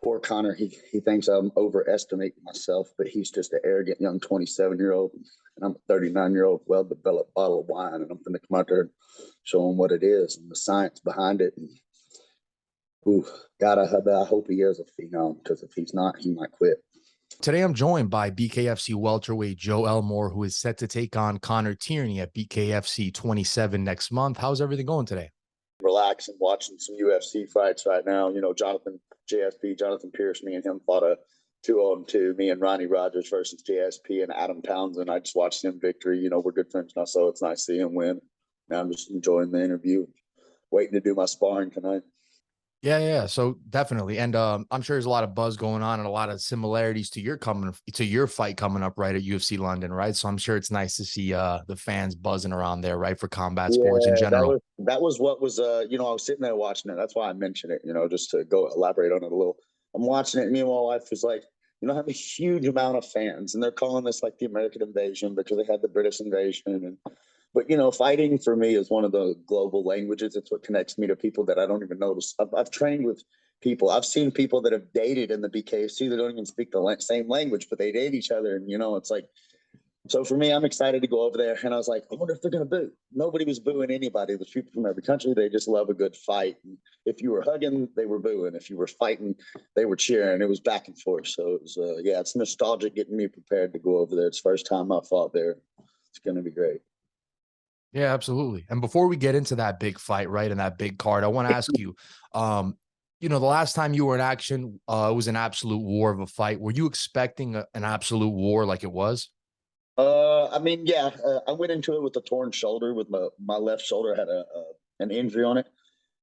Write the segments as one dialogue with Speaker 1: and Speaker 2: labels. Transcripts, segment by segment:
Speaker 1: Poor Connor, he thinks I'm overestimating myself, but he's just an arrogant young 27-year-old, and I'm a 39-year-old well-developed bottle of wine, and I'm going to come out there and show him what it is and the science behind it. And ooh, God, I hope he is a phenom, because if he's not, he might quit.
Speaker 2: Today, I'm joined by BKFC Welterweight Joe Elmore, who is set to take on Connor Tierney at BKFC 27 next month. How's everything going today?
Speaker 1: Relaxing, watching some UFC fights right now. You know, Jonathan Pierce, me and him fought a 2-on-2. Me and Ronnie Rogers versus JSP and Adam Townsend. I just watched him victory. You know, we're good friends now, so it's nice to see him win. Now I'm just enjoying the interview, waiting to do my sparring tonight.
Speaker 2: Yeah. So definitely. And I'm sure there's a lot of buzz going on and a lot of similarities to your fight coming up right at UFC London, right? So I'm sure it's nice to see the fans buzzing around there, right, for combat sports in general.
Speaker 1: That was what was you know, I was sitting there watching it. That's why I mentioned it, you know, just to go elaborate on it a little. I'm watching it, and me and my wife was like, you know, I have a huge amount of fans, and they're calling this like the American invasion because they had the British invasion. But, you know, fighting for me is one of the global languages. It's what connects me to people that I don't even notice. I've trained with people. I've seen people that have dated in the BKFC that don't even speak the same language, but they date each other. And, you know, it's like, so for me, I'm excited to go over there. And I was like, I wonder if they're going to boo. Nobody was booing anybody. There's people from every country. They just love a good fight. And if you were hugging, they were booing. If you were fighting, they were cheering. It was back and forth. So it was, yeah, it's nostalgic getting me prepared to go over there. It's the first time I fought there. It's going to be great.
Speaker 2: Yeah, absolutely. And before we get into that big fight, right, and that big card, I want to ask you, you know, the last time you were in action, it was an absolute war of a fight. Were you expecting an absolute war like it was?
Speaker 1: I mean, yeah, I went into it with a torn shoulder. With my left shoulder had an injury on it,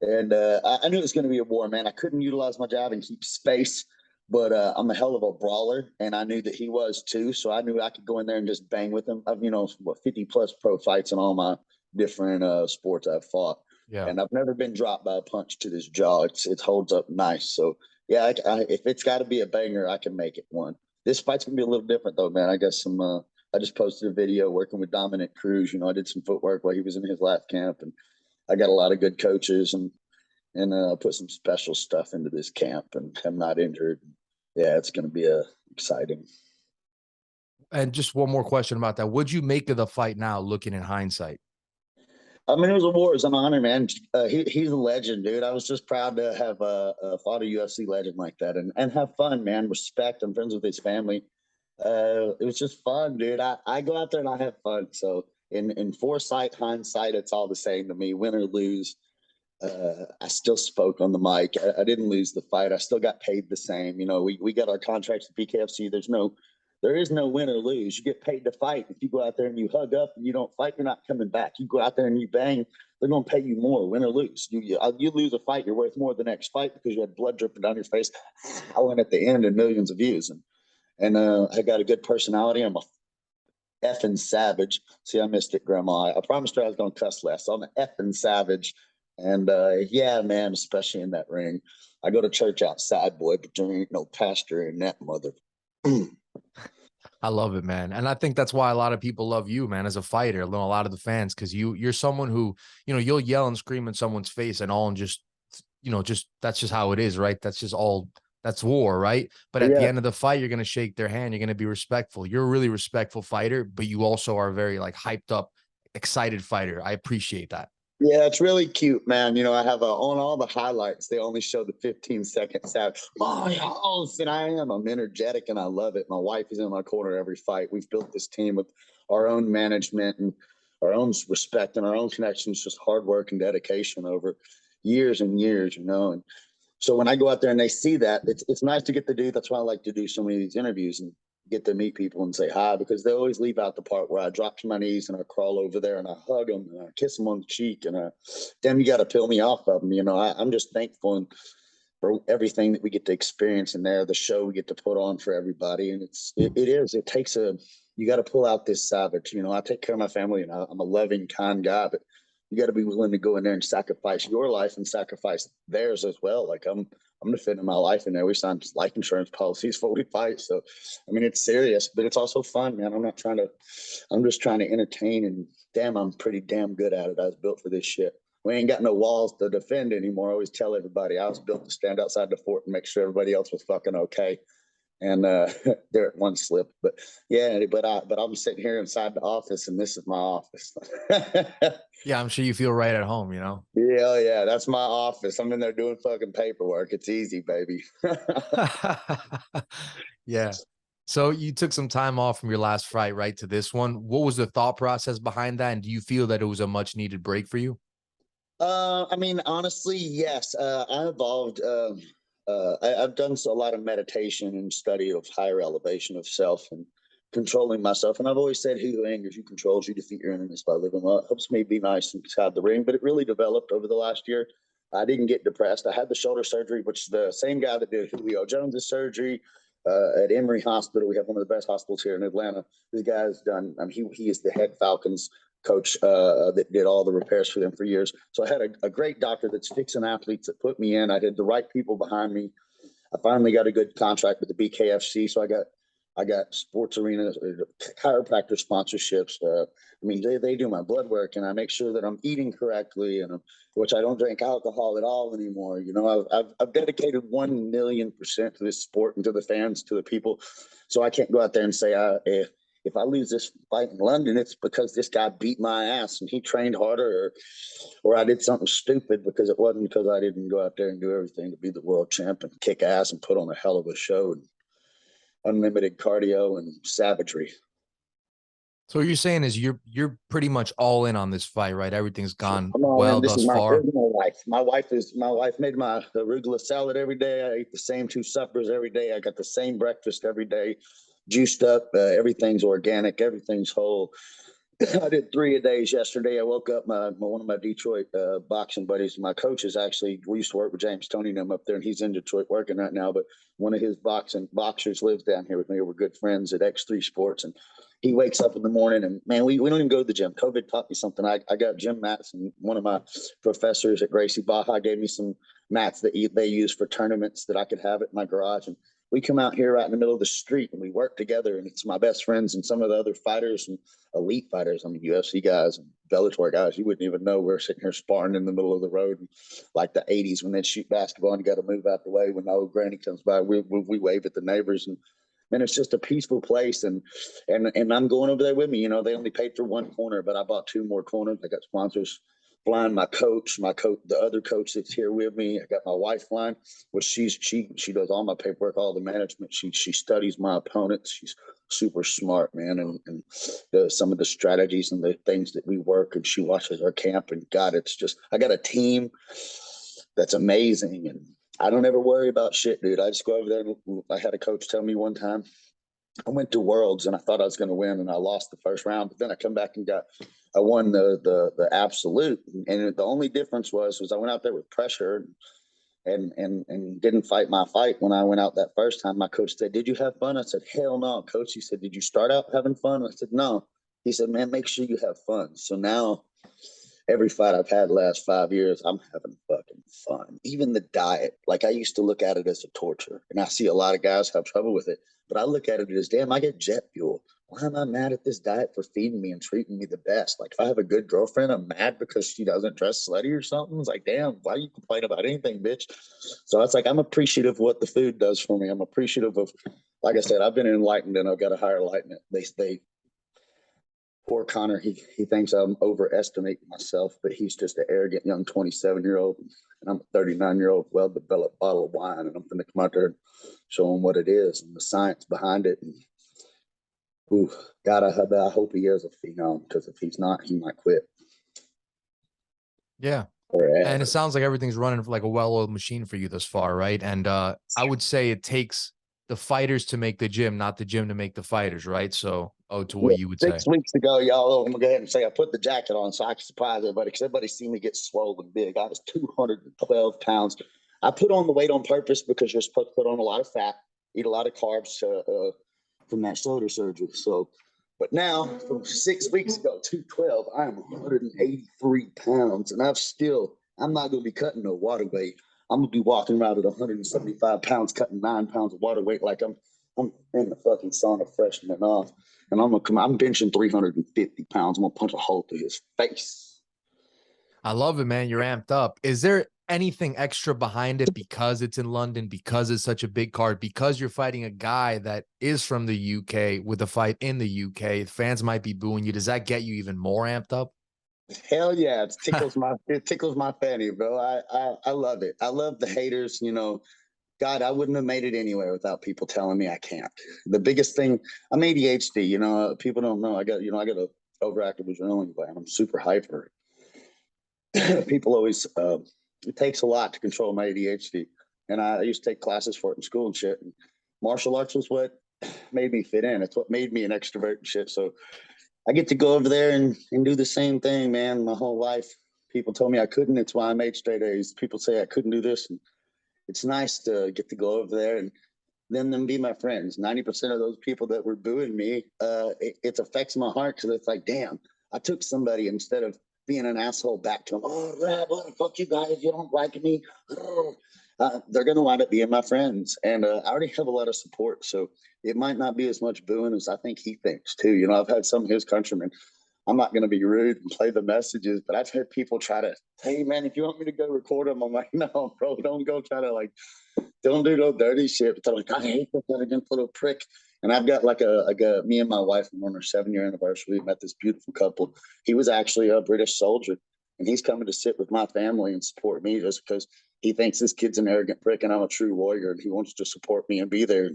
Speaker 1: and I knew it was going to be a war, man. I couldn't utilize my jab and keep space, but I'm a hell of a brawler, and I knew that he was too. So I knew I could go in there and just bang with him. I've, you know, 50 plus pro fights in all my different sports I've fought, and I've never been dropped by a punch to this jaw. It holds up nice. So yeah, if it's got to be a banger, I can make it one. This fight's gonna be a little different though, man. I got some. I just posted a video working with Dominick Cruz. You know, I did some footwork while he was in his last camp, and I got a lot of good coaches and put some special stuff into this camp, and I'm not injured. Yeah, it's going to be exciting.
Speaker 2: And just one more question about that. What'd you make of the fight now, looking in hindsight?
Speaker 1: I mean, it was a war. It was an honor, man. He's a legend, dude. I was just proud to have fought a UFC legend like that and have fun, man. Respect. I'm friends with his family. It was just fun, dude. I go out there and I have fun. So in foresight, hindsight, it's all the same to me. Win or lose, I still spoke on the mic. I didn't lose the fight. I still got paid the same. You know, we got our contracts at BKFC. There is no win or lose. You get paid to fight. If you go out there and you hug up and you don't fight, you're not coming back. You go out there and you bang, they're going to pay you more, win or lose. You lose a fight, you're worth more the next fight because you had blood dripping down your face. I went at the end and millions of views. And I got a good personality. I'm a effing savage. See, I missed it, Grandma. I promised her I was going to cuss less. So I'm an effing savage. And yeah, man, especially in that ring. I go to church outside, boy, but there ain't no pastor in that mother.
Speaker 2: I love it, man. And I think that's why a lot of people love you, man, as a fighter. A lot of the fans, because you're someone who, you know, you'll yell and scream in someone's face and all, and just, you know, just that's just how it is, right? That's just all. That's war, right? But at the end of the fight, you're going to shake their hand. You're going to be respectful. You're a really respectful fighter, but you also are very like hyped up, excited fighter. I appreciate that.
Speaker 1: Yeah, it's really cute, man. You know, I have on all the highlights, they only show the 15-second sound. My house, and I'm energetic and I love it. My wife is in my corner every fight. We've built this team with our own management and our own respect and our own connections, just hard work and dedication over years and years, you know. And so when I go out there and they see that, it's nice to get to do. That's why I like to do so many of these interviews and get to meet people and say hi, because they always leave out the part where I drop to my knees and I crawl over there and I hug them and I kiss them on the cheek and damn, you got to peel me off of them. You know, I'm just thankful for everything that we get to experience in there, the show we get to put on for everybody. And it takes you got to pull out this savage. You know, I take care of my family and I'm a loving, kind guy, but you got to be willing to go in there and sacrifice your life and sacrifice theirs as well. Like I'm defending my life in there. We signed life insurance policies before we fight. So, I mean, it's serious, but it's also fun, man. I'm just trying to entertain, and damn, I'm pretty damn good at it. I was built for this shit. we ain't got no walls to defend anymore. I always tell everybody I was built to stand outside the fort and make sure everybody else was fucking okay. And there one slip, but yeah, but I'm sitting here inside the office, and this is my office.
Speaker 2: Yeah, I'm sure you feel right at home, you know?
Speaker 1: Yeah, that's my office. I'm in there doing fucking paperwork. It's easy, baby.
Speaker 2: Yeah. So you took some time off from your last fight, right, to this one. What was the thought process behind that? And do you feel that it was a much needed break for you?
Speaker 1: I mean, honestly, yes. I evolved. I've done a lot of meditation and study of higher elevation of self and controlling myself. And I've always said, "He who angers you controls you. Defeat your enemies by living well." It helps me be nice inside the ring. But it really developed over the last year. I didn't get depressed. I had the shoulder surgery, which the same guy that did Julio Jones's surgery at Emory Hospital. We have one of the best hospitals here in Atlanta. This guy's done. I mean, he is the head Falcons coach that did all the repairs for them for years. So I had a great doctor that's fixing athletes that put me in. I had the right people behind me. I finally got a good contract with the BKFC. So I got sports arena, chiropractor sponsorships. I mean, they do my blood work, and I make sure that I'm eating correctly, and which I don't drink alcohol at all anymore. You know, I've dedicated 1,000,000% to this sport and to the fans, to the people. So I can't go out there and say, if I lose this fight in London, it's because this guy beat my ass and he trained harder, or I did something stupid, because it wasn't because I didn't go out there and do everything to be the world champ and kick ass and put on a hell of a show and unlimited cardio and savagery.
Speaker 2: So what you're saying is you're pretty much all in on this fight, right? Everything's gone well
Speaker 1: This
Speaker 2: thus
Speaker 1: is my
Speaker 2: far.
Speaker 1: wife. My wife made my arugula salad every day. I ate the same 2 suppers every day. I got the same breakfast every day, juiced up. Everything's organic. Everything's whole. I did 3 a days yesterday. I woke up, one of my Detroit boxing buddies, my coaches actually, we used to work with James Tony and them up there, and he's in Detroit working right now, but one of his boxers lives down here with me. We're good friends at X3 Sports, and he wakes up in the morning, and man, we don't even go to the gym. COVID taught me something. I got gym mats, and one of my professors at Gracie Baja gave me some mats that they use for tournaments that I could have at my garage, and we come out here right in the middle of the street and we work together, and it's my best friends and some of the other fighters and elite fighters. I mean, UFC guys and Bellator guys. You wouldn't even know we're sitting here sparring in the middle of the road, like the '80s when they'd shoot basketball and you got to move out the way. When the old granny comes by, we wave at the neighbors, and it's just a peaceful place. And I'm going over there with me. You know, they only paid for 1 corner, but I bought 2 more corners. I got sponsors flying, my coach, the other coach that's here with me. I got my wife flying, which she does all my paperwork, all the management. She studies my opponents. She's super smart, man, and some of the strategies and the things that we work. And she watches our camp. And God, it's just, I got a team that's amazing, and I don't ever worry about shit, dude. I just go over there. And I had a coach tell me one time, I went to Worlds and I thought I was going to win, and I lost the first round. But then I come back and I won the absolute. And the only difference was I went out there with pressure and didn't fight my fight. When I went out that first time, my coach said, "Did you have fun?" I said, "Hell no, coach." He said, "Did you start out having fun?" I said, "No." He said, "Man, make sure you have fun." So now every fight I've had the last 5 years, I'm having fucking fun. Even the diet, like I used to look at it as a torture, and I see a lot of guys have trouble with it, but I look at it as, damn, I get jet fuel. Why am I mad at this diet for feeding me and treating me the best? Like if I have a good girlfriend, I'm mad because she doesn't dress slutty or something. It's like, damn, why do you complain about anything, bitch? So it's like, I'm appreciative of what the food does for me. I'm appreciative of, like I said, I've been enlightened and I've got a higher enlightenment. They Poor Connor, he thinks I'm overestimating myself, but he's just an arrogant young 27-year-old, and I'm a 39-year-old well-developed bottle of wine, and I'm going to come out there and show him what it is and the science behind it. And God, I hope he is a phenom, because if he's not, he might quit.
Speaker 2: Yeah. And it sounds like everything's running like a well-oiled machine for you thus far, right? And I would say it takes the fighters to make the gym, not the gym to make the fighters, right? So, to what you would say.
Speaker 1: 6 weeks ago, y'all, I'm going to go ahead and say I put the jacket on so I can surprise everybody, because everybody see me get swollen big. I was 212 pounds. I put on the weight on purpose because you're supposed to put on a lot of fat, eat a lot of carbs from that shoulder surgery. So, but now from 6 weeks ago, 212, I am 183 pounds, and I'm not going to be cutting no water weight. I'm going to be walking around at 175 pounds, cutting 9 pounds of water weight like I'm in the fucking sauna freshening off. And I'm benching 350 pounds. I'm going to punch a hole through his face.
Speaker 2: I love it, man. You're amped up. Is there anything extra behind it because it's in London, because it's such a big card, because you're fighting a guy that is from the UK with a fight in the UK? Fans might be booing you. Does that get you even more amped up?
Speaker 1: Hell yeah, it tickles my fanny, bro. I love it. I love the haters. You know, God, I wouldn't have made it anywhere without people telling me I can't. The biggest thing, I'm ADHD. You know, people don't know. I got a overactive adrenaline gland. I'm super hyper. People always, it takes a lot to control my ADHD, and I used to take classes for it in school and shit. And martial arts was what made me fit in. It's what made me an extrovert and shit. So I get to go over there and do the same thing, man. My whole life, people told me I couldn't. It's why I made straight A's. People say I couldn't do this, and it's nice to get to go over there and then them be my friends. 90% of those people that were booing me, it affects my heart because it's like, damn, I took somebody instead of being an asshole back to them. Oh, what the fuck you guys, you don't like me. Oh. They're going to wind up being my friends. And I already have a lot of support. So it might not be as much booing as I think he thinks, too. You know, I've had some of his countrymen. I'm not going to be rude and play the messages, but I've had people try to, hey, man, if you want me to go record them, I'm like, no, bro, don't go try to, like, don't do no dirty shit. But they're like, I hate that against little prick. And I've got like me and my wife on our 7-year anniversary. We met this beautiful couple. He was actually a British soldier, and he's coming to sit with my family and support me just because he thinks this kid's an arrogant prick and I'm a true warrior, and he wants to support me and be there.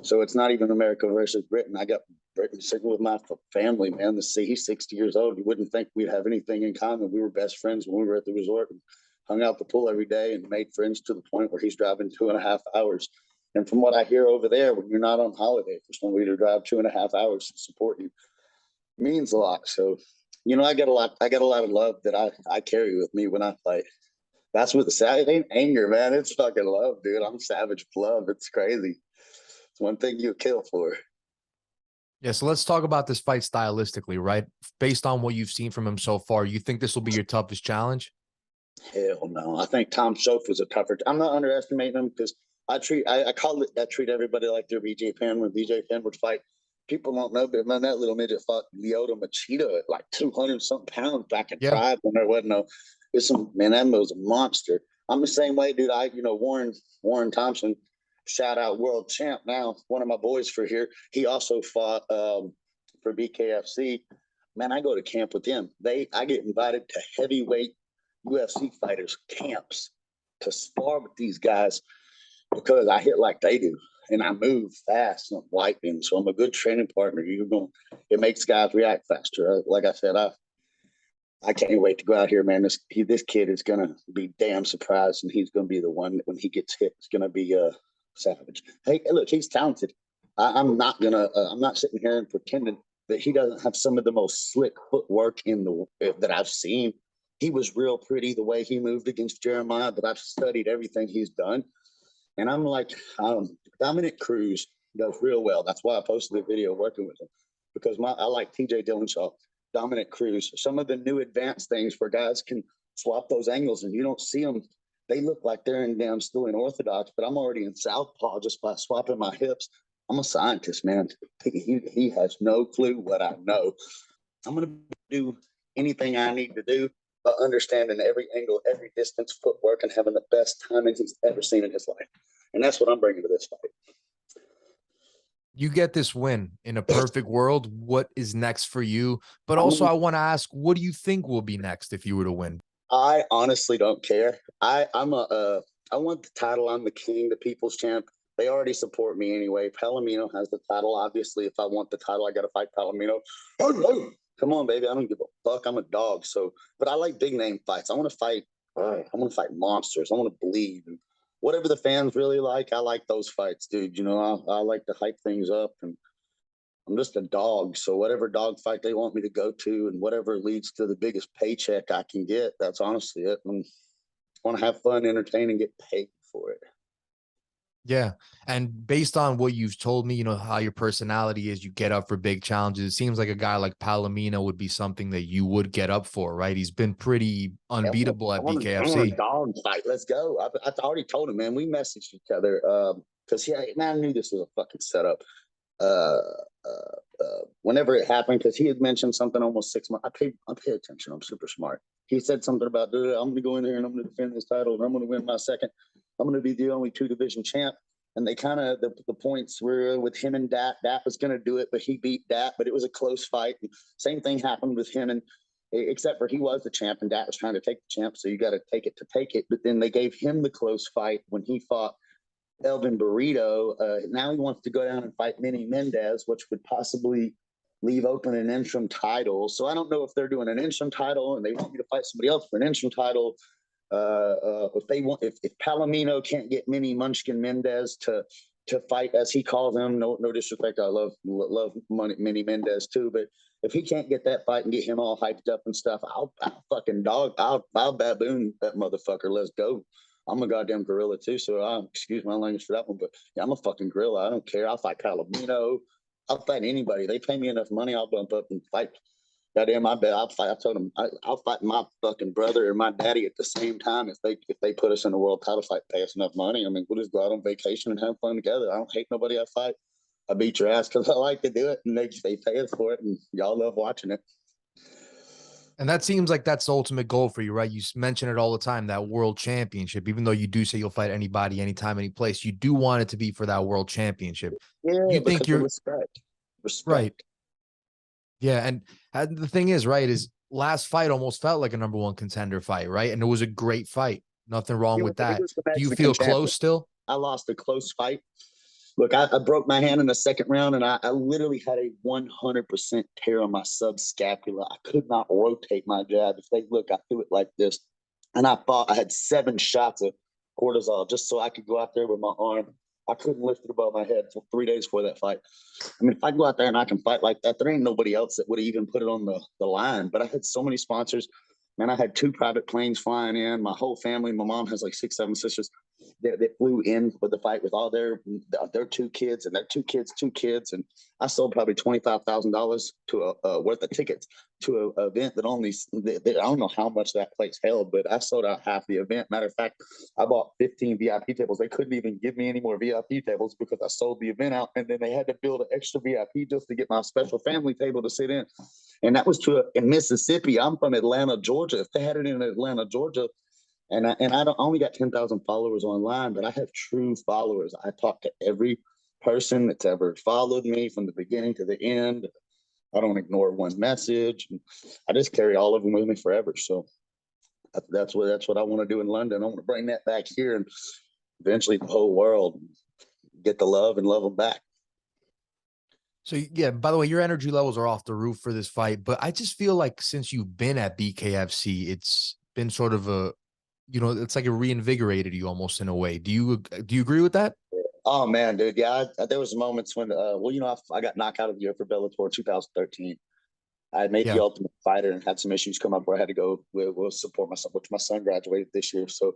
Speaker 1: So it's not even America versus Britain. I got Britain sitting with my family, man. He's 60 years old. You wouldn't think we'd have anything in common. We were best friends when we were at the resort and hung out the pool every day and made friends to the point where he's driving 2.5 hours. And from what I hear over there, when you're not on holiday, for somebody to drive 2.5 hours to support you means a lot. So, you know, I got a lot of love that I carry with me when I fight. That's what it ain't anger, man. It's fucking love, dude. I'm savage with love. It's crazy. It's one thing you kill for.
Speaker 2: Yeah, so let's talk about this fight stylistically, right? Based on what you've seen from him so far, you think this will be your toughest challenge?
Speaker 1: Hell no. I think Tom Shoaf was a tougher. I'm not underestimating him because I treat everybody like they're BJ Penn. When BJ Penn would fight, people don't know, but man, that little midget fought Lyoto Machida at like 200 something pounds back in
Speaker 2: Yeah.
Speaker 1: Pride when there wasn't no. Man, that was a monster. I'm the same way, dude. Warren Thompson, shout out world champ now, one of my boys for here. He also fought for BKFC. Man, I go to camp with him. I get invited to heavyweight UFC fighters camps to spar with these guys because I hit like they do and I move fast and I'm lightning. So I'm a good training partner. It makes guys react faster. Like I said, I can't wait to go out here, man. This kid is gonna be damn surprised, and he's gonna be the one that when he gets hit, it's gonna be savage. Hey, look, he's talented. I'm not sitting here and pretending that he doesn't have some of the most slick footwork that I've seen. He was real pretty the way he moved against Jeremiah, but I've studied everything he's done. And I'm like, Dominick Cruz does real well. That's why I posted the video working with him, because I like TJ Dillashaw, Dominick Cruz, some of the new advanced things where guys can swap those angles and you don't see them. They look like they're still in orthodox, but I'm already in southpaw just by swapping my hips. I'm a scientist, man. He has no clue what I know. I'm going to do anything I need to do, but understanding every angle, every distance, footwork, and having the best timing he's ever seen in his life. And that's what I'm bringing to this fight.
Speaker 2: You get this win in a perfect world. What is next for you? But also, I want to ask, what do you think will be next if you were to win?
Speaker 1: I honestly don't care. I want the title. I'm the king, the people's champ. They already support me anyway. Palomino has the title. Obviously, if I want the title, I got to fight Palomino. Oh, come on, baby. I don't give a fuck. I'm a dog. So, but I like big name fights. I want to fight monsters. I want to bleed. And whatever the fans really like, I like those fights, dude. You know, I like to hype things up, and I'm just a dog. So whatever dog fight they want me to go to and whatever leads to the biggest paycheck I can get, that's honestly it. I want to have fun, entertain, and get paid for it.
Speaker 2: Yeah. And based on what you've told me, you know, how your personality is, you get up for big challenges. It seems like a guy like Palomino would be something that you would get up for, right? He's been pretty unbeatable at BKFC.
Speaker 1: I want a dog fight. Let's go. I already told him, man. We messaged each other because I knew this was a fucking setup. uh, whenever it happened, because he had mentioned something almost 6 months. I pay attention. I'm super smart. He said something about, I'm going to go in there and I'm going to defend this title and I'm going to win my second. I'm going to be the only 2-division champ. And they kind of, the points were with him and Dat. Dat was going to do it, but he beat Dat, but it was a close fight. Same thing happened with him, and except for he was the champ and Dat was trying to take the champ. So you got to take it. But then they gave him the close fight when he fought Elvin Burrito. Now he wants to go down and fight Manny Mendez, which would possibly leave open an interim title. So I don't know if they're doing an interim title and they want me to fight somebody else for an interim title. If Palomino can't get Manny Munchkin Mendez to fight, as he calls him, no disrespect, I love Manny Mendez too, but if he can't get that fight and get him all hyped up and stuff, I'll fucking dog, I'll baboon that motherfucker. Let's go. I'm a goddamn gorilla too, so excuse my language for that one, but yeah, I'm a fucking gorilla. I don't care. I'll fight Palomino. I'll fight anybody. They pay me enough money, I'll bump up and fight. Goddamn, I bet I'll fight. I told him I'll fight my fucking brother or my daddy at the same time if they put us in a world title fight, pay us enough money. I mean, we'll just go out on vacation and have fun together. I don't hate nobody I fight. I beat your ass because I like to do it, and they pay us for it, and y'all love watching it.
Speaker 2: And that seems like that's the ultimate goal for you, right? You mention it all the time, that world championship. Even though you do say you'll fight anybody, anytime, any place, you do want it to be for that world championship.
Speaker 1: Yeah,
Speaker 2: you think you're
Speaker 1: respect,
Speaker 2: right? Yeah, and the thing is, right, is last fight almost felt like a number one contender fight, right? And it was a great fight. Nothing wrong with that. Do you feel close still?
Speaker 1: I lost a close fight. Look, I broke my hand in the second round, and I literally had a 100% tear on my subscapula. I could not rotate my jab. If they look, I threw it like this. And I had 7 shots of cortisol just so I could go out there with my arm. I couldn't lift it above my head for 3 days before that fight. I mean, if I go out there and I can fight like that, there ain't nobody else that would have even put it on the line. But I had so many sponsors. Man, I had 2 private planes flying in. My whole family, my mom has like 6, 7 sisters that flew in for the fight with all their 2 kids and their 2 kids. And I sold probably $25,000 to worth of tickets to an event that I don't know how much that place held, but I sold out half the event. Matter of fact, I bought 15 VIP tables. They couldn't even give me any more VIP tables because I sold the event out. And then they had to build an extra VIP just to get my special family table to sit in. And that was in Mississippi. I'm from Atlanta, Georgia. If they had it in Atlanta, Georgia, and I only got 10,000 followers online, but I have true followers. I talk to every person that's ever followed me from the beginning to the end. I don't ignore one message. I just carry all of them with me forever. So that's what I want to do in London. I want to bring that back here and eventually the whole world get the love and love them back.
Speaker 2: So, yeah, by the way, your energy levels are off the roof for this fight, but I just feel like since you've been at BKFC, it's been sort of it's like it reinvigorated you almost in a way. Do you agree with that?
Speaker 1: Oh man, dude. Yeah. There was moments when, I got knocked out of the year for Bellator 2013. I made the Ultimate Fighter and had some issues come up where I had to go with support my son, which my son graduated this year. So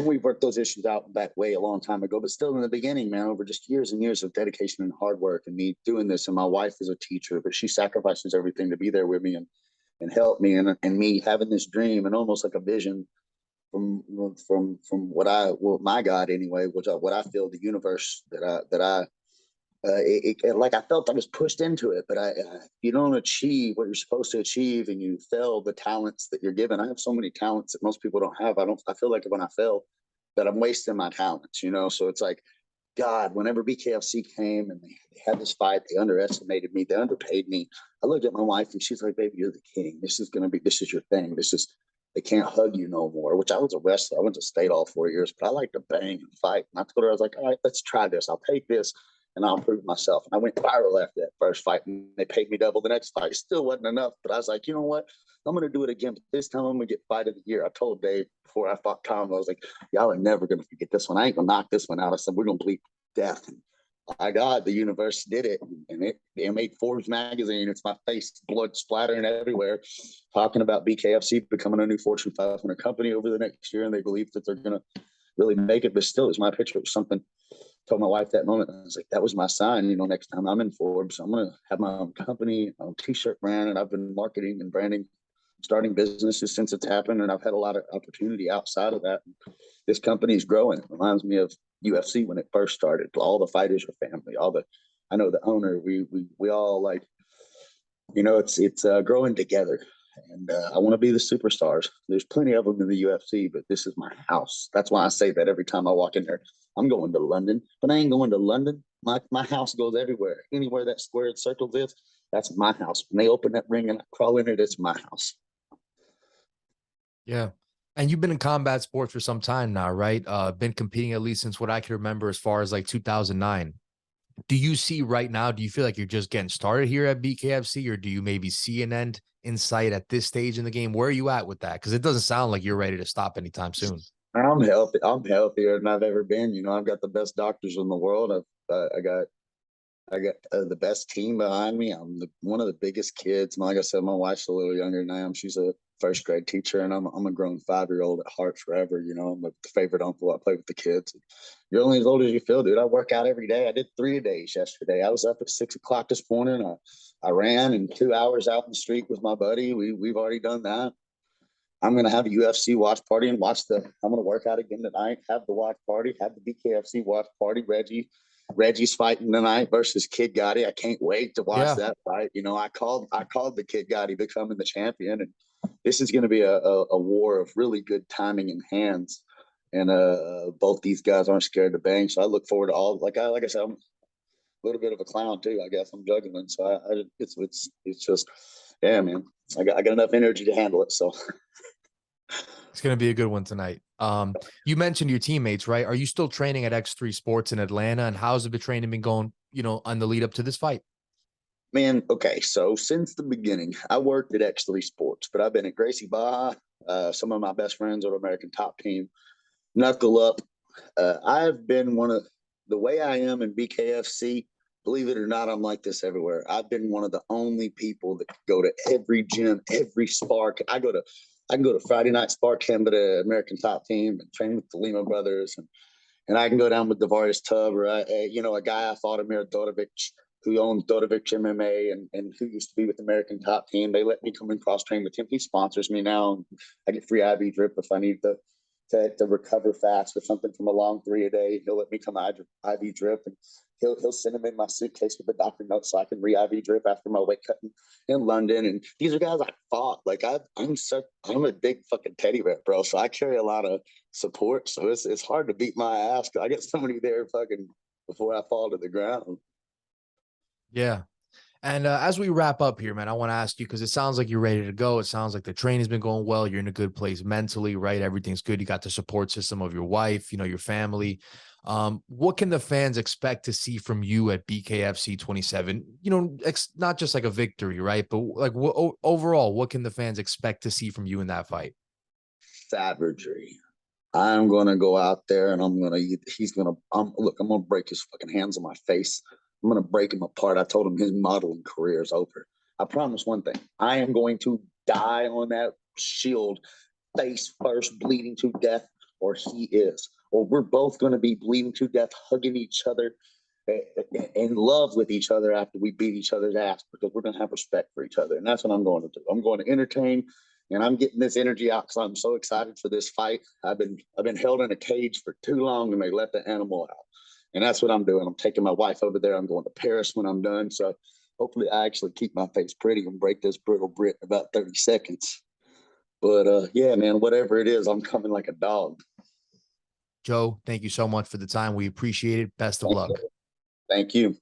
Speaker 1: we worked those issues out back way a long time ago, but still in the beginning, man, over just years and years of dedication and hard work and me doing this. And my wife is a teacher, but she sacrifices everything to be there with me and help me and me having this dream and almost like a vision from my God anyway, what I feel the universe like I felt I was pushed into it, but you don't achieve what you're supposed to achieve, and you fail the talents that you're given. I have so many talents that most people don't have. I feel like when I fail, that I'm wasting my talents, So it's like, God, whenever BKFC came and they had this fight, they underestimated me, they underpaid me. I looked at my wife and she's like, "Baby, you're the king. This is your thing. They can't hug you no more," which I was a wrestler. I went to state all 4 years, but I like to bang and fight. And I told her, I was like, "All right, let's try this. I'll take this and I'll prove myself." And I went viral after that first fight and they paid me double the next fight. It still wasn't enough, but I was like, you know what? I'm going to do it again. But this time I'm going to get fight of the year. I told Dave before I fought Tom, I was like, y'all are never going to forget this one. I ain't going to knock this one out. I said, we're going to bleed death. And my God, the universe did it. And it made Forbes magazine. It's my face, blood splattering everywhere, talking about BKFC becoming a new Fortune 500 company over the next year. And they believe that they're going to really make it. But still, it's my picture. It was something. Told my wife that moment. I was like, that was my sign. Next time I'm in Forbes, I'm going to have my own company, my own t-shirt brand. And I've been marketing and branding, starting businesses since it's happened. And I've had a lot of opportunity outside of that. This company is growing. It reminds me of UFC when it first started. All the fighters are family. All the I know the owner. We all like, it's growing together. And I want to be the superstars. There's plenty of them in the UFC, but this is my house. That's why I say that every time I walk in there. I'm going to London, but I ain't going to London. My house goes everywhere. Anywhere that squared circle is, that's my house. When they open that ring and I crawl in it, it's my house.
Speaker 2: Yeah. And you've been in combat sports for some time now, right? Been competing at least since what I can remember as far as like 2009. Do you see right now, do you feel like you're just getting started here at BKFC, or do you maybe see an end in sight at this stage in the game? Where are you at with that? Because it doesn't sound like you're ready to stop anytime soon.
Speaker 1: I'm healthy. I'm healthier than I've ever been. I've got the best doctors in the world. I got the best team behind me. I'm one of the biggest kids. Like I said, my wife's a little younger than I am. She's a first grade teacher, and I'm a grown 5-year-old at heart forever. I'm a favorite uncle. I play with the kids. You're only as old as you feel, dude. I work out every day. I did 3 days yesterday. I was up at 6 o'clock this morning. I ran in 2 hours out in the street with my buddy. We've already done that. I'm going to have a UFC watch party and I'm going to work out again tonight, have the watch party, have the BKFC watch party. Reggie's fighting tonight versus Kid Gotti. I can't wait to watch that fight. I called the Kid Gotti becoming the champion, and this is going to be a war of really good timing and hands. And both these guys aren't scared to bang, so I look forward to all. Like I said, I'm a little bit of a clown too. I guess I'm juggling, so it's just, yeah, man. I got enough energy to handle it. So
Speaker 2: it's going to be a good one tonight. You mentioned your teammates, right? Are you still training at X3 Sports in Atlanta? And how's the training been going, on the lead up to this fight?
Speaker 1: Man, okay. So since the beginning, I worked at X3 Sports, but I've been at Gracie Baja. Some of my best friends are American Top Team. Knuckle Up. I've been the way I am in BKFC, believe it or not, I'm like this everywhere. I've been one of the only people that go to every gym, every spark. I can go to Friday night spark camp at the American Top Team and train with the Lima brothers. And I can go down with Devarius Tubb or, a guy I fought, Amir Dodovich, who owns Dodovich MMA and who used to be with the American Top Team. They let me come and cross train with him. He sponsors me now. I get free IV drip if I need to recover fast or something from a long 3 a day. He'll let me come IV drip, and he'll send them in my suitcase with the doctor notes so I can re-IV drip after my weight cutting in London. And these are guys I fought. Like I'm a big fucking teddy bear, bro. So I carry a lot of support. So it's hard to beat my ass. I get somebody there fucking before I fall to the ground.
Speaker 2: Yeah. And as we wrap up here, man, I want to ask you, because it sounds like you're ready to go. It sounds like the training's been going well. You're in a good place mentally, right? Everything's good. You got the support system of your wife, your family. What can the fans expect to see from you at BKFC 27? Not just like a victory, right? But like overall, what can the fans expect to see from you in that fight?
Speaker 1: Savagery. I'm going to go out there and I'm going to break his fucking hands on my face. I'm going to break him apart. I told him his modeling career is over. I promise one thing. I am going to die on that shield face first, bleeding to death, or he is. Or we're both going to be bleeding to death, hugging each other in love with each other after we beat each other's ass, because we're going to have respect for each other. And that's what I'm going to do. I'm going to entertain, and I'm getting this energy out because I'm so excited for this fight. I've been held in a cage for too long, and they let the animal out. And that's what I'm doing. I'm taking my wife over there. I'm going to Paris when I'm done. So hopefully I actually keep my face pretty and break this brittle Brit in about 30 seconds. But yeah, man, whatever it is, I'm coming like a dog.
Speaker 2: Joe, thank you so much for the time. We appreciate it. Best of luck.
Speaker 1: Thank you.